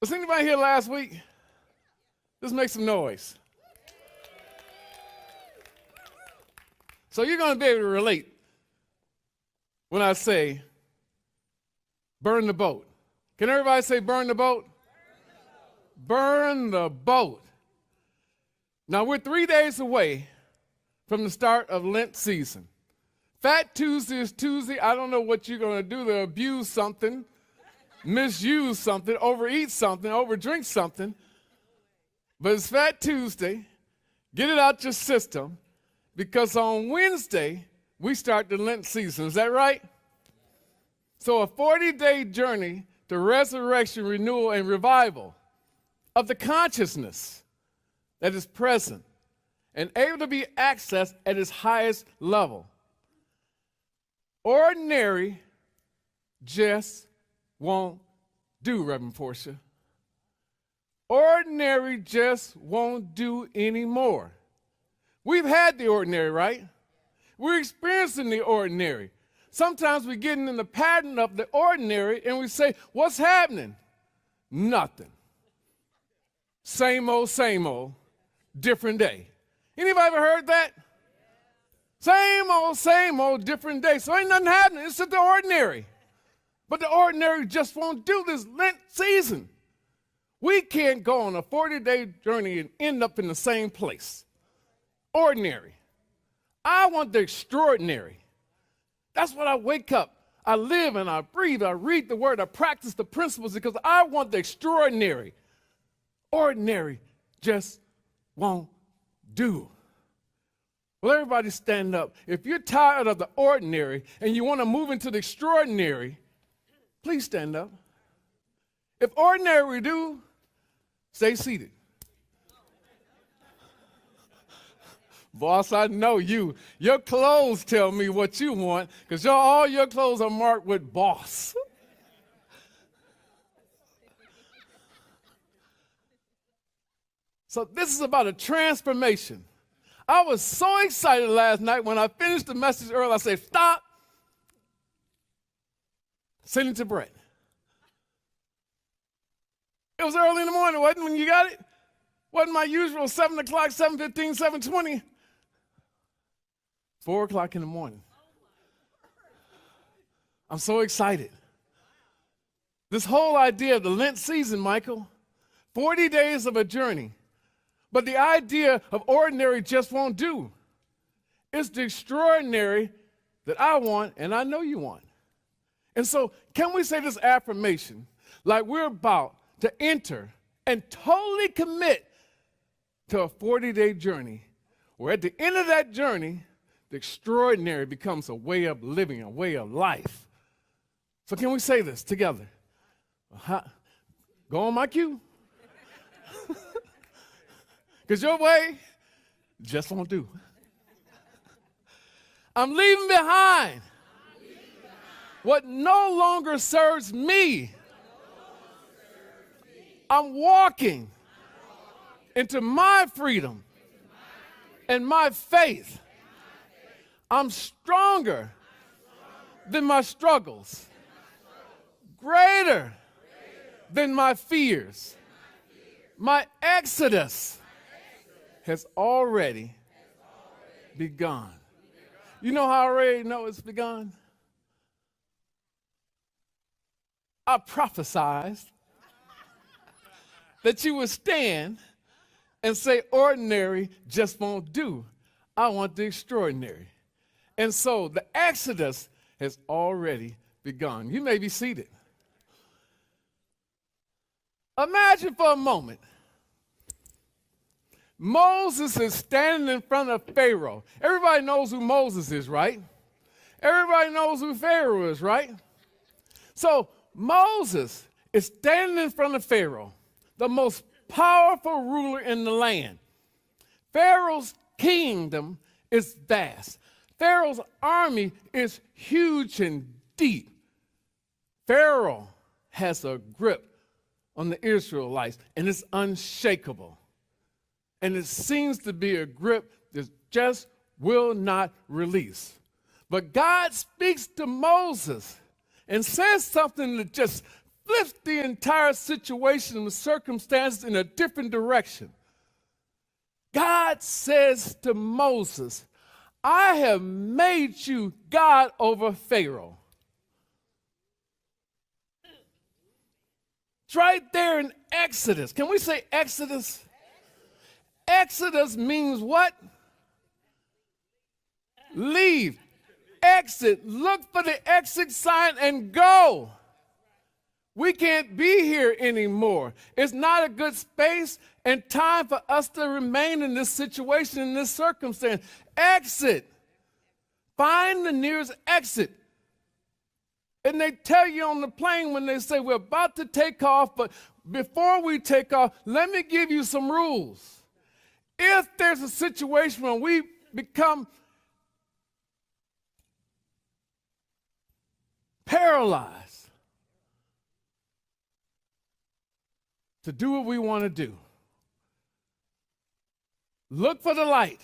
Was anybody here last week? Just make some noise. So you're going to be able to relate when I say, burn the boat. Can everybody say burn the boat? Burn the boat. Now we're 3 days away from the start of Lent season. Fat Tuesday is Tuesday. I don't know what you're going to do to abuse something, misuse something, overeat something, overdrink something. But it's Fat Tuesday. Get it out your system, because on Wednesday, we start the Lent season. Is that right? So a 40-day journey to resurrection, renewal, and revival of the consciousness that is present and able to be accessed at its highest level. Ordinary just won't do, Reverend Portia. Ordinary just won't do anymore. We've had the ordinary, right? We're experiencing the ordinary. Sometimes we get in the pattern of the ordinary and we say, what's happening? Nothing. Same old, different day. Anybody ever heard that? Same old, different day. So ain't nothing happening. It's just the ordinary. But the ordinary just won't do this Lent season. We can't go on a 40-day journey and end up in the same place. Ordinary. I want the extraordinary. That's what I wake up. I live and I breathe. I read the word. I practice the principles because I want the extraordinary. Ordinary just won't do. Well, everybody stand up. If you're tired of the ordinary and you want to move into the extraordinary, please stand up. If ordinary do, stay seated. Boss, I know you. Your clothes tell me what you want because all your clothes are marked with boss. So this is about a transformation. I was so excited last night when I finished the message early. I said, stop. Send it to Brett. It was early in the morning, wasn't it, when you got it? Wasn't my usual 7 o'clock, 7:15, 7:20. 4 o'clock in the morning. I'm so excited. This whole idea of the Lent season, Michael, 40 days of a journey. But the idea of ordinary just won't do. It's the extraordinary that I want and I know you want. And so can we say this affirmation like we're about to enter and totally commit to a 40-day journey where at the end of that journey, the extraordinary becomes a way of living, a way of life. So can we say this together? Go on my cue. Because your way just won't do. I'm leaving behind what no longer serves me. I'm walking into my freedom and my faith. I'm stronger than my struggles, greater than my fears. My exodus has already begun. You know how I already know it's begun? I prophesied that you would stand and say, ordinary just won't do. I want the extraordinary. And so the Exodus has already begun. You may be seated. Imagine for a moment, Moses is standing in front of Pharaoh. Everybody knows who Moses is, right? Everybody knows who Pharaoh is, right? So Moses is standing in front of Pharaoh, the most powerful ruler in the land. Pharaoh's kingdom is vast. Pharaoh's army is huge and deep. Pharaoh has a grip on the Israelites, and it's unshakable. And it seems to be a grip that just will not release. But God speaks to Moses and says something that just flips the entire situation and circumstances in a different direction. God says to Moses, I have made you God over Pharaoh. It's right there in Exodus. Can we say Exodus? Exodus means what? Leave. Exit. Look for the exit sign and go. We can't be here anymore. It's not a good space and time for us to remain in this situation, in this circumstance. Exit. Find the nearest exit. And they tell you on the plane when they say, we're about to take off, but before we take off, let me give you some rules. If there's a situation where we become paralyzed to do what we want to do, look for the light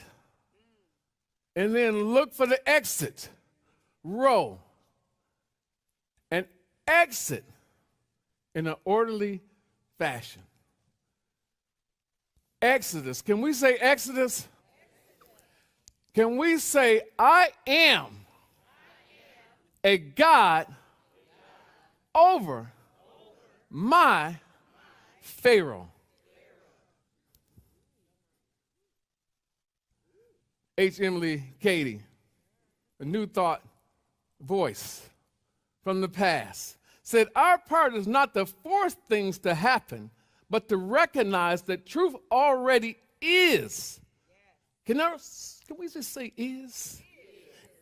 and then look for the exit row and exit in an orderly fashion. Exodus. Can we say Exodus? Can we say, I am a God over my Pharaoh? H. Emily Cady, a New Thought voice from the past, said, our part is not to force things to happen, but to recognize that truth already is. Can we just say is?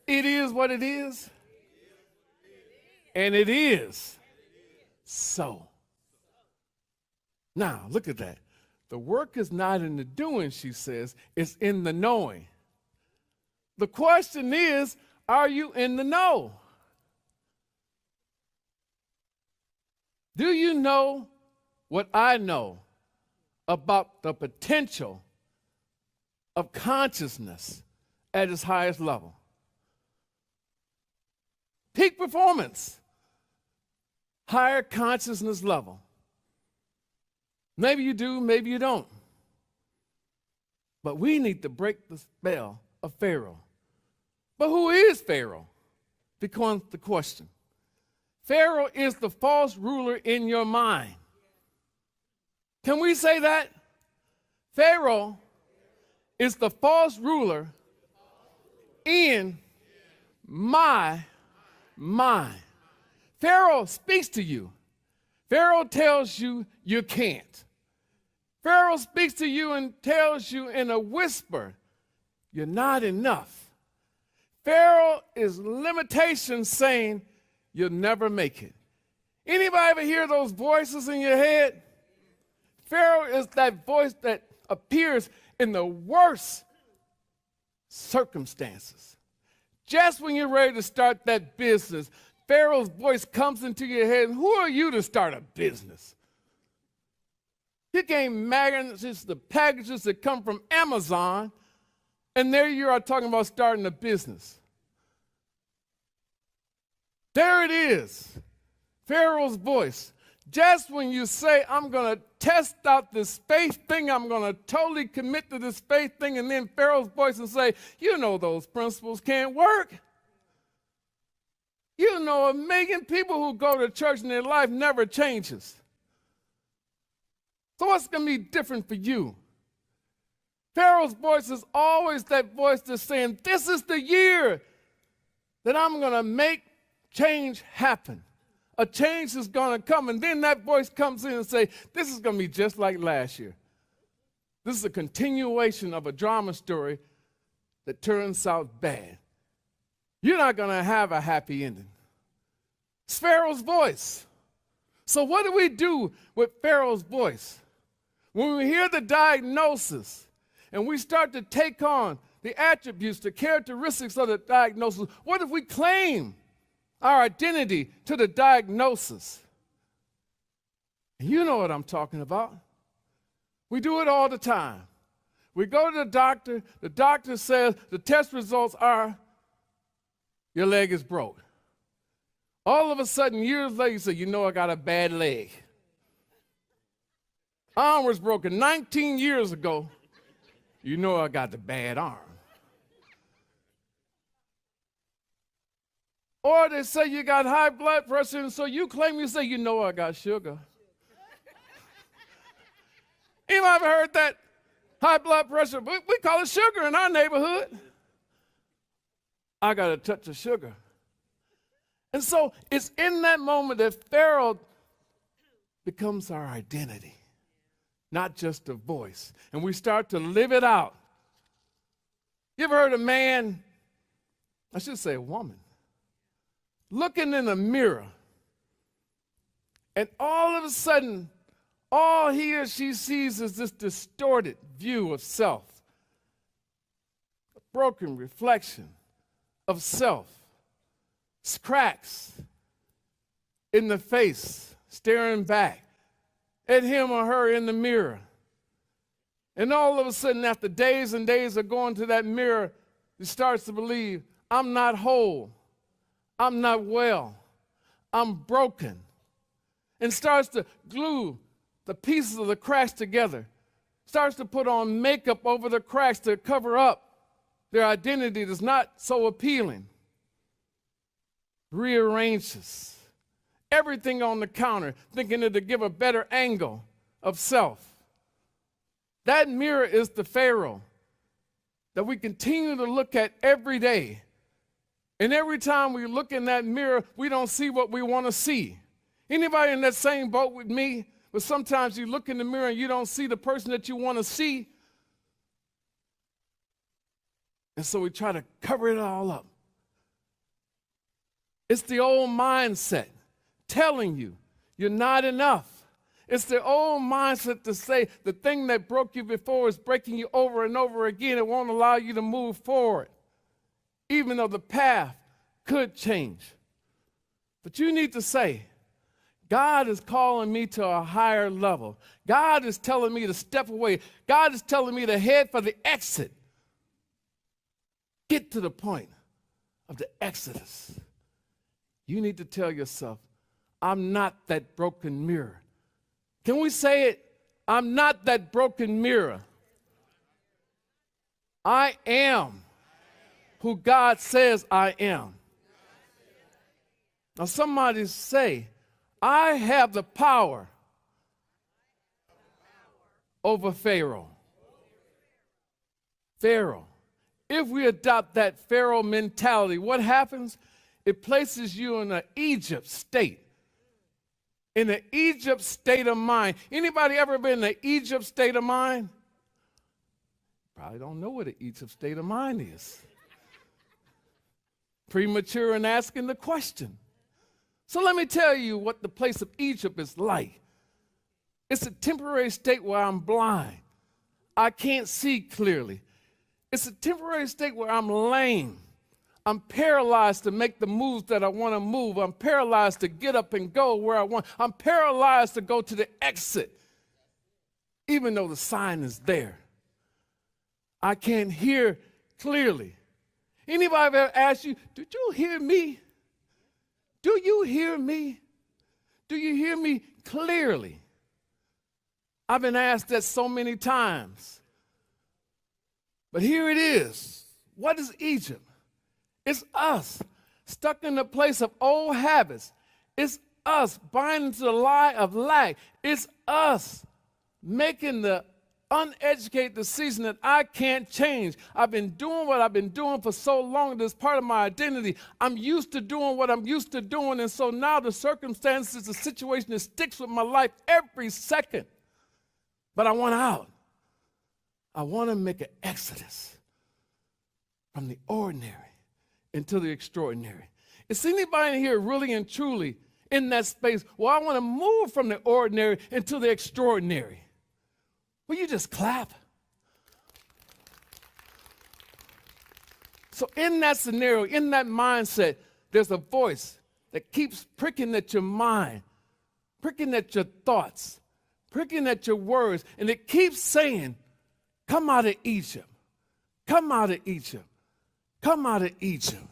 It is what it is. And it is so. Now, look at that. The work is not in the doing, she says, it's in the knowing. The question is, are you in the know? Do you know what I know about the potential of consciousness at its highest level? Peak performance, higher consciousness level. Maybe you do, maybe you don't. But we need to break the spell of Pharaoh. But who is Pharaoh? Becomes the question. Pharaoh is the false ruler in your mind. Can we say that? Pharaoh is the false ruler in my mind. Pharaoh speaks to you. Pharaoh tells you you can't. Pharaoh speaks to you and tells you in a whisper, you're not enough. Pharaoh is limitation saying you'll never make it. Anybody ever hear those voices in your head? Pharaoh is that voice that appears in the worst circumstances. Just when you're ready to start that business, Pharaoh's voice comes into your head. Who are you to start a business? You can't manage the packages that come from Amazon, and there you are talking about starting a business. There it is, Pharaoh's voice. Just when you say, I'm going to test out this faith thing, I'm going to totally commit to this faith thing, and then Pharaoh's voice and say, you know those principles can't work. You know 1 million people who go to church and their life never changes. So what's going to be different for you? Pharaoh's voice is always that voice that's saying, this is the year that I'm going to make change happen. A change is going to come, and then that voice comes in and say, this is going to be just like last year. This is a continuation of a drama story that turns out bad. You're not going to have a happy ending. It's Pharaoh's voice. So what do we do with Pharaoh's voice? When we hear the diagnosis and we start to take on the attributes, the characteristics of the diagnosis, what if we claim our identity to the diagnosis? You know what I'm talking about. We do it all the time. We go to the doctor says the test results are your leg is broke. All of a sudden, years later, you say, you know, I got a bad leg. Arm was broken 19 years ago. You know, I got the bad arm. Or they say you got high blood pressure, and so you claim, you say, you know, I got sugar. Anybody ever heard that? High blood pressure, we call it sugar in our neighborhood. I got a touch of sugar. And so it's in that moment that Pharaoh becomes our identity, not just a voice. And we start to live it out. You ever heard a man, I should say a woman, looking in a mirror, and all of a sudden, all he or she sees is this distorted view of self, a broken reflection of self, cracks in the face, staring back at him or her in the mirror. And all of a sudden, after days and days of going to that mirror, he starts to believe, I'm not whole, I'm not well, I'm broken, and starts to glue the pieces of the cracks together, starts to put on makeup over the cracks to cover up their identity that's not so appealing. Rearranges everything on the counter, thinking it'll give a better angle of self. That mirror is the Pharaoh that we continue to look at every day. And every time we look in that mirror, we don't see what we want to see. Anybody in that same boat with me? But sometimes you look in the mirror and you don't see the person that you want to see. And so we try to cover it all up. It's the old mindset telling you you're not enough. It's the old mindset to say the thing that broke you before is breaking you over and over again. It won't allow you to move forward, even though the path could change. But you need to say, God is calling me to a higher level. God is telling me to step away. God is telling me to head for the exit. Get to the point of the Exodus. You need to tell yourself, I'm not that broken mirror. Can we say it? I'm not that broken mirror. I am who God says I am. Now somebody say, I have the power over Pharaoh. Pharaoh. If we adopt that Pharaoh mentality, what happens? It places you in an Egypt state. In an Egypt state of mind. Anybody ever been in an Egypt state of mind? Probably don't know what an Egypt state of mind is. Premature in asking the question. So let me tell you what the place of Egypt is like. It's a temporary state where I'm blind. I can't see clearly. It's a temporary state where I'm lame. I'm paralyzed to make the moves that I want to move. I'm paralyzed to get up and go where I want. I'm paralyzed to go to the exit, even though the sign is there. I can't hear clearly. Anybody ever asked you, did you hear me? Do you hear me? Do you hear me clearly? I've been asked that so many times. But here it is. What is Egypt? It's us stuck in the place of old habits. It's us buying into the lie of lack. It's us making the uneducated decision that I can't change. I've been doing what I've been doing for so long that it's part of my identity. I'm used to doing what I'm used to doing, and so now the circumstances, the situation that sticks with my life every second. But I want out. I want to make an exodus from the ordinary into the extraordinary. Is anybody here really and truly in that space? Well, I want to move from the ordinary into the extraordinary. Will you just clap? So in that scenario, in that mindset, there's a voice that keeps pricking at your mind, pricking at your thoughts, pricking at your words, and it keeps saying, come out of Egypt, come out of Egypt, come out of Egypt.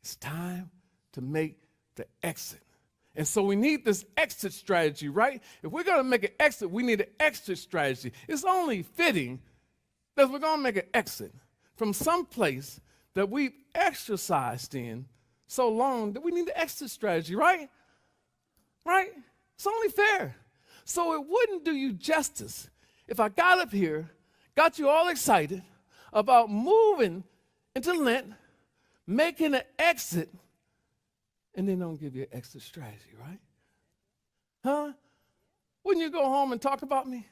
It's time to make the exit. And so we need this exit strategy, right? If we're going to make an exit, we need an exit strategy. It's only fitting that we're going to make an exit from some place that we've exercised in so long that we need an exit strategy, right? Right? It's only fair. So it wouldn't do you justice if I got up here, got you all excited about moving into Lent, making an exit, and then don't give you an exit strategy, right? Huh? Wouldn't you go home and talk about me?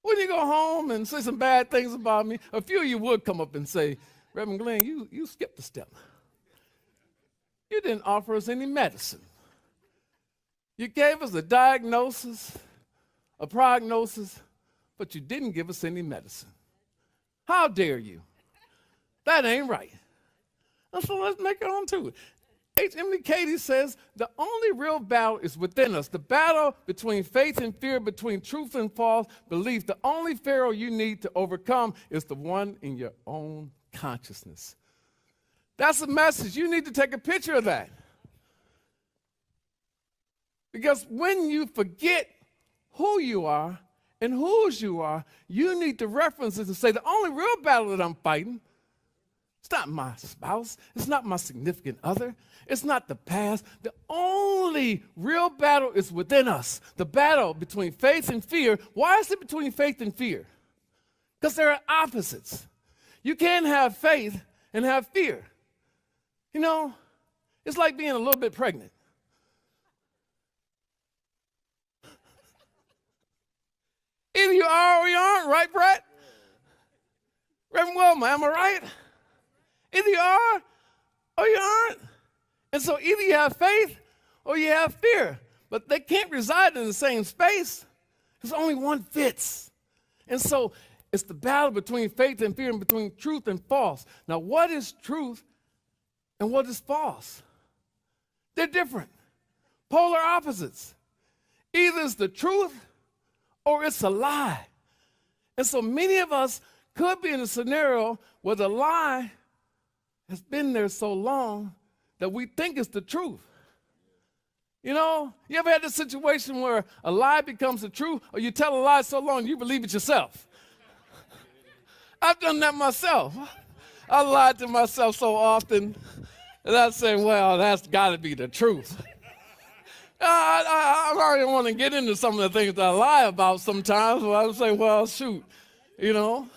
Wouldn't you go home and say some bad things about me? A few of you would come up and say, Reverend Glenn, you skipped a step. You didn't offer us any medicine. You gave us a diagnosis, a prognosis, but you didn't give us any medicine. How dare you? That ain't right. And so let's make it on to it. H. Emily Cady says, the only real battle is within us. The battle between faith and fear, between truth and false belief. The only Pharaoh you need to overcome is the one in your own consciousness. That's the message. You need to take a picture of that. Because when you forget who you are and whose you are, you need to reference it to say, the only real battle that I'm fighting, it's not my spouse. It's not my significant other. It's not the past. The only real battle is within us. The battle between faith and fear. Why is it between faith and fear? Because there are opposites. You can't have faith and have fear. You know, it's like being a little bit pregnant. Either you are or you aren't, right, Brett? Reverend Wilma, am I right? Either you are or you aren't. And so either you have faith or you have fear. But they can't reside in the same space because only one fits. And so it's the battle between faith and fear and between truth and false. Now, what is truth and what is false? They're different. Polar opposites. Either it's the truth or it's a lie. And so many of us could be in a scenario where the lie has been there so long that we think it's the truth. You know, you ever had this situation where a lie becomes the truth, or you tell a lie so long you believe it yourself? I've done that myself. I lied to myself so often that I say, well, that's got to be the truth. I already want to get into some of the things that I lie about sometimes, but I say, well, shoot, you know.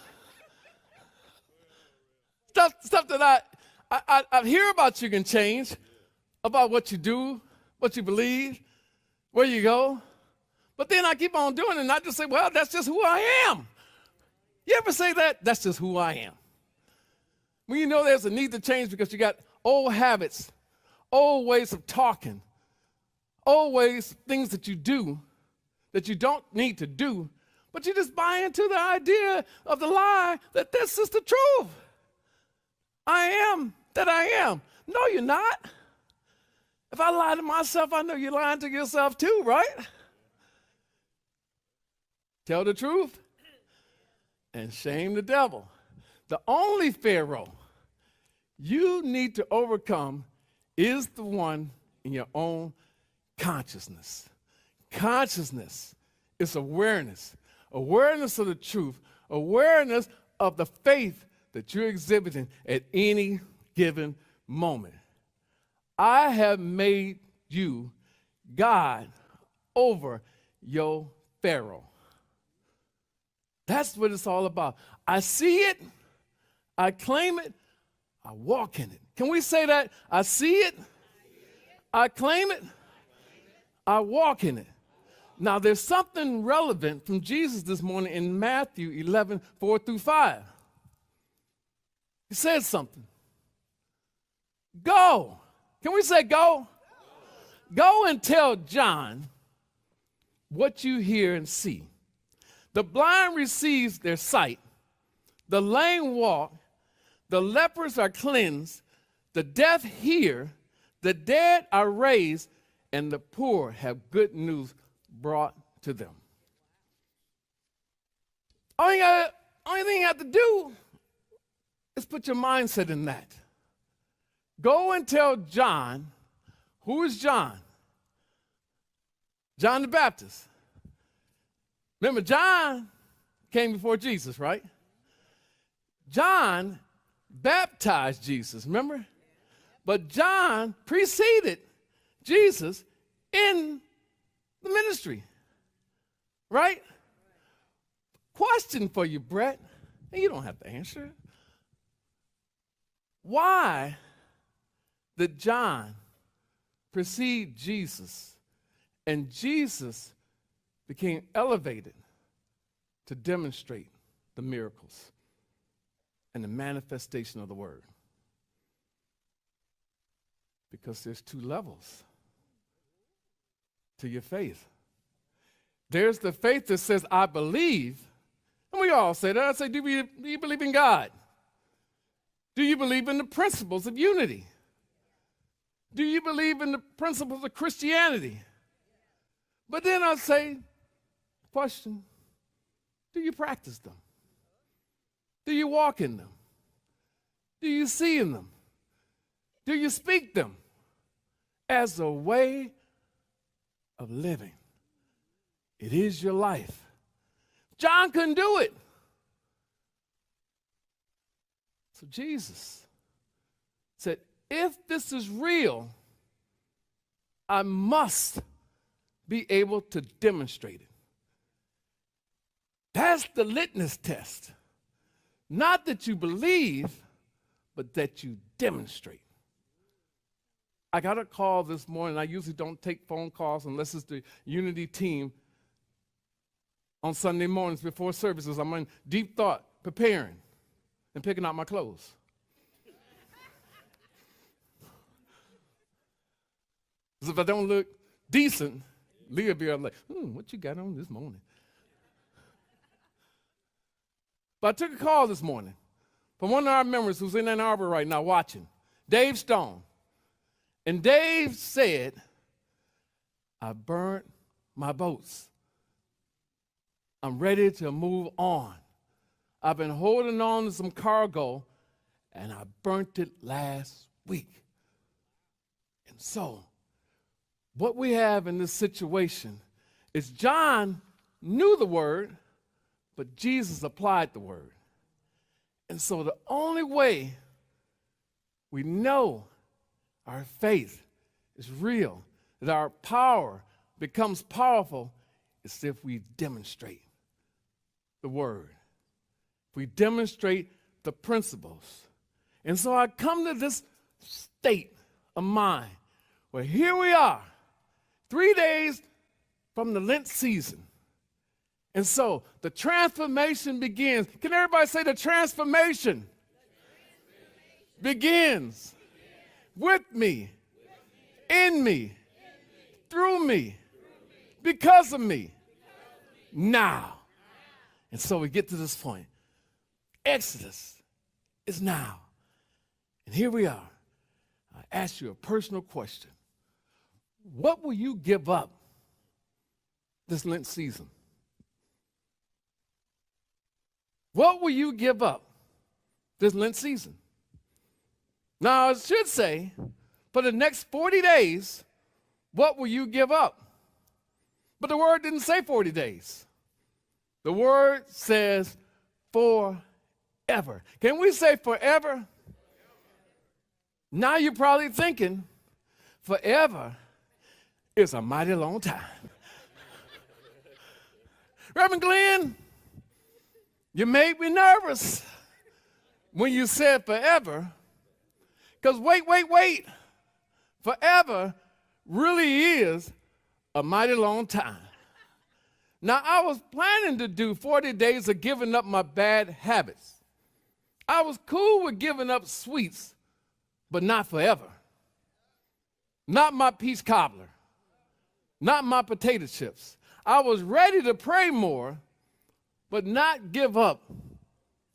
Stuff that I hear about you can change, about what you do, what you believe, where you go. But then I keep on doing it and I just say, well, that's just who I am. You ever say that? That's just who I am. When you know there's a need to change because you got old habits, old ways of talking, old ways, things that you do that you don't need to do, but you just buy into the idea of the lie that this is the truth. I am that I am. No, you're not. If I lie to myself, I know you're lying to yourself too, right? Tell the truth and shame the devil. The only Pharaoh you need to overcome is the one in your own consciousness. Consciousness is awareness. Awareness of the truth. Awareness of the faith that you're exhibiting at any given moment. I have made you God over your Pharaoh. That's what it's all about. I see it, I claim it, I walk in it. Can we say that? I see it, I claim it, I walk in it. Now, there's something relevant from Jesus this morning in Matthew 11, 4 through 5. He says something. Go. Can we say go? Go and tell John what you hear and see. The blind receive their sight. The lame walk. The lepers are cleansed. The deaf hear. The dead are raised. And the poor have good news brought to them. Only thing you have to do is put your mindset in that. Go and tell John. Who is John? John the Baptist. Remember, John came before Jesus, right? John baptized Jesus, remember? But John preceded Jesus in the ministry, right? Question for you, Brett, and you don't have to answer it. Why did John precede Jesus and Jesus became elevated to demonstrate the miracles and the manifestation of the word? Because there's two levels to your faith. There's the faith that says, I believe. And we all say that. I say, do you believe in God? Do you believe in the principles of unity? Do you believe in the principles of Christianity? But then I say, question, do you practice them? Do you walk in them? Do you see in them? Do you speak them as a way of living? It is your life. John couldn't do it. So Jesus said, if this is real, I must be able to demonstrate it. That's the litmus test. Not that you believe, but that you demonstrate. I got a call this morning. I usually don't take phone calls unless it's the Unity team on Sunday mornings before services. I'm in deep thought, preparing, and picking out my clothes. Because if I don't look decent, Leah will be like, what you got on this morning? But I took a call this morning from one of our members who's in Ann Arbor right now watching, Dave Stone. And Dave said, I burnt my boats. I'm ready to move on. I've been holding on to some cargo, and I burnt it last week. And so, what we have in this situation is John knew the word, but Jesus applied the word. And so the only way we know our faith is real, that our power becomes powerful, is if we demonstrate the word. If we demonstrate the principles. And so I come to this state of mind where here we are, 3 days from the Lent season. And so the transformation begins. Can everybody say the transformation begins with me, in me, through me, because of me, now. And so we get to this point. Exodus is now. And here we are. I ask you a personal question. What will you give up this Lent season? What will you give up this Lent season? Now, I should say, for the next 40 days, what will you give up? But the word didn't say 40 days. The word says forever. Can we say forever? Now you're probably thinking, forever is a mighty long time. Reverend Glenn, you made me nervous when you said forever. Because wait. Forever really is a mighty long time. Now, I was planning to do 40 days of giving up my bad habits. I was cool with giving up sweets, but not forever. Not my peach cobbler. Not my potato chips. I was ready to pray more, but not give up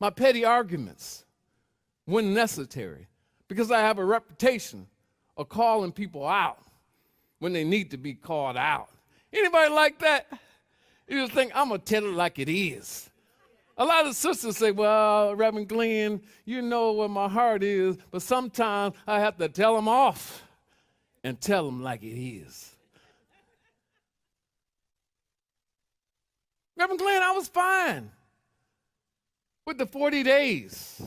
my petty arguments when necessary, because I have a reputation of calling people out when they need to be called out. Anybody like that? You just think, I'm going to tell it like it is. A lot of sisters say, well, Reverend Glenn, you know where my heart is, but sometimes I have to tell them off and tell them like it is. Reverend Glenn, I was fine with the 40 days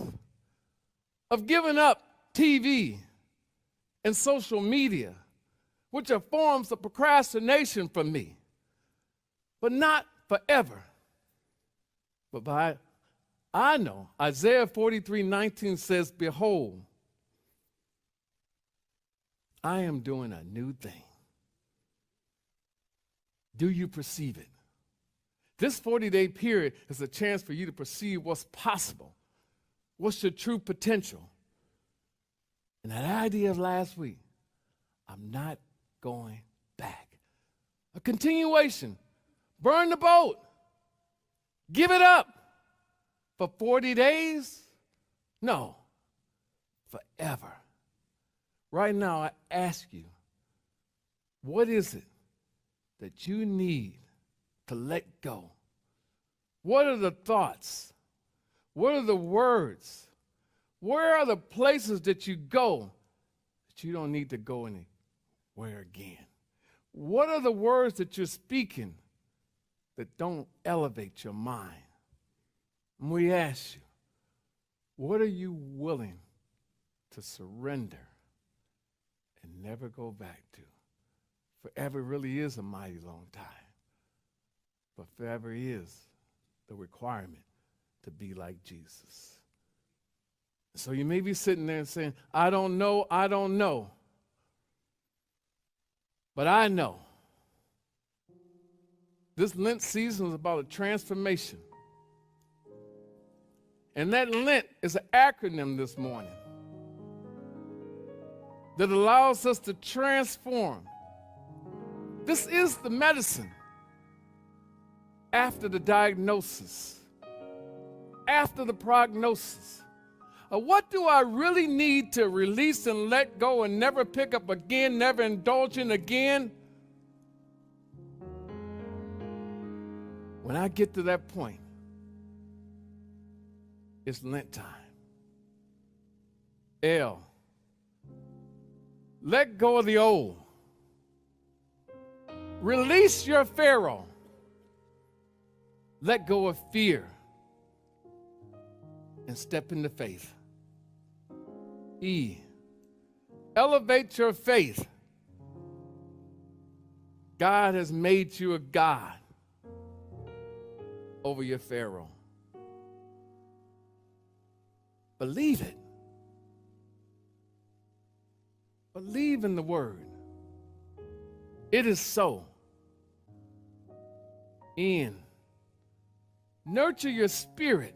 of giving up TV and social media, which are forms of procrastination for me, but not forever. But I know Isaiah 43:19 says, behold, I am doing a new thing. Do you perceive it? This 40-day period is a chance for you to perceive what's possible. What's your true potential? And that idea of last week, I'm not going back. A continuation. Burn the boat. Give it up. For 40 days? No. Forever. Right now, I ask you, what is it that you need to let go? What are the thoughts? What are the words? Where are the places that you go that you don't need to go anywhere again? What are the words that you're speaking that don't elevate your mind? And we ask you, what are you willing to surrender and never go back to? Forever really is a mighty long time. But forever is the requirement to be like Jesus. So you may be sitting there and saying, I don't know. But I know. This Lent season is about a transformation. And that Lent is an acronym this morning that allows us to transform. This is the medicine after the diagnosis, after the prognosis. What do I really need to release and let go and never pick up again, never indulge in again? When I get to that point, it's Lent time. L, let go of the old. Release your Pharaoh. Let go of fear and step into faith. E, elevate your faith. God has made you a God over your Pharaoh. Believe it. Believe in the word. It is so. N, nurture your spirit.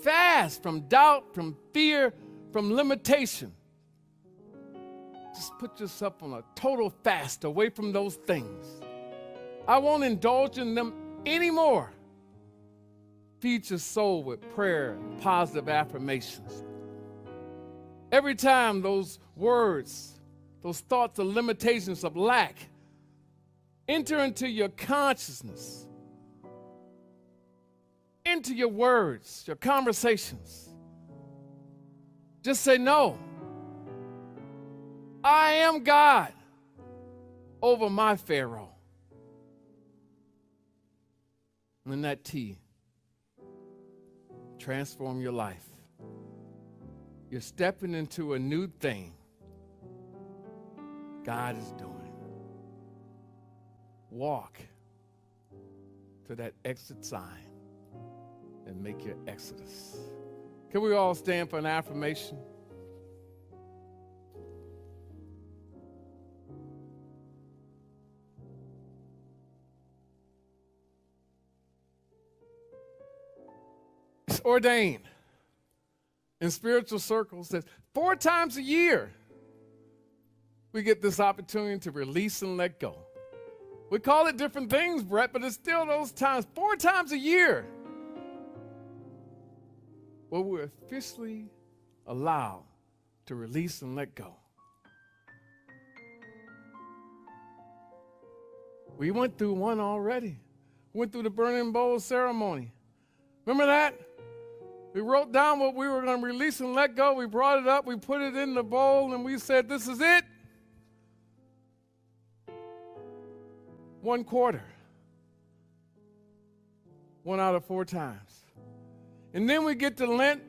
Fast from doubt, from fear, from limitation. Just put yourself on a total fast away from those things. I won't indulge in them anymore. Feed your soul with prayer and positive affirmations. Every time those words, those thoughts of limitations, of lack, enter into your consciousness, into your words, your conversations, just say, no, I am God over my Pharaoh. And that T, transform your life. You're stepping into a new thing God is doing. Walk to that exit sign and make your exodus. Can we all stand for an affirmation? It's ordained in spiritual circles that 4 times a year we get this opportunity to release and let go. We call it different things, Brett, but it's still those times, 4 times a year, where we're officially allowed to release and let go. We went through one already. Went through the burning bowl ceremony. Remember that? We wrote down what we were going to release and let go. We brought it up. We put it in the bowl, and we said, this is it. 1 quarter. 1 out of 4 times. And then we get to Lent,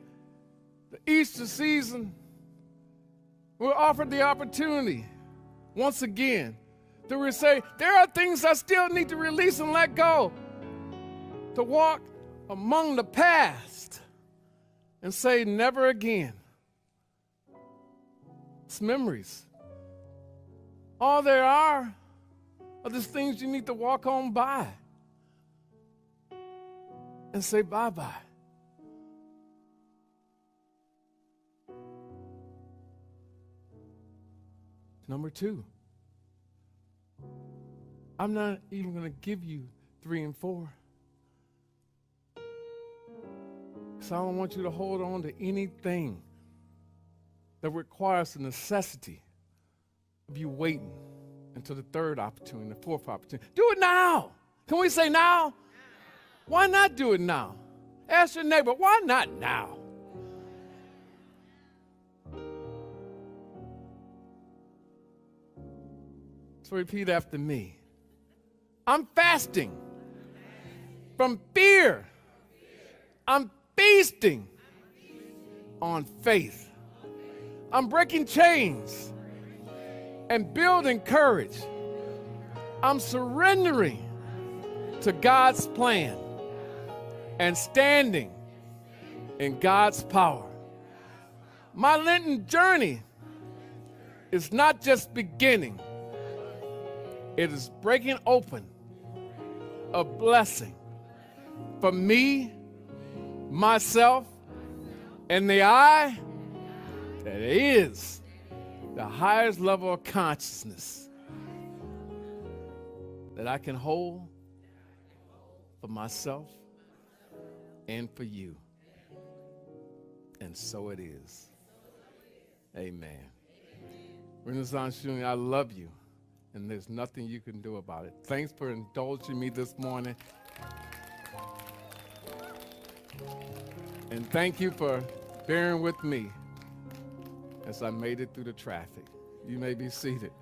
the Easter season. We're offered the opportunity, once again, to say, there are things I still need to release and let go. To walk among the past and say, never again. It's memories. All there are these things you need to walk on by and say bye-bye. Number 2, I'm not even going to give you 3 and 4. Because I don't want you to hold on to anything that requires the necessity of you waiting until the 3rd opportunity, the 4th opportunity. Do it now. Can we say now? Why not do it now? Ask your neighbor, why not now? So repeat after me. I'm fasting from fear. I'm feasting on faith. I'm breaking chains and building courage. I'm surrendering to God's plan and standing in God's power. My Lenten journey is not just beginning. It is breaking open a blessing for me, myself, and the I that is the highest level of consciousness that I can hold for myself and for you. And so it is. Amen. Renaissance Junior, I love you, and there's nothing you can do about it. Thanks for indulging me this morning. And thank you for bearing with me as I made it through the traffic. You may be seated.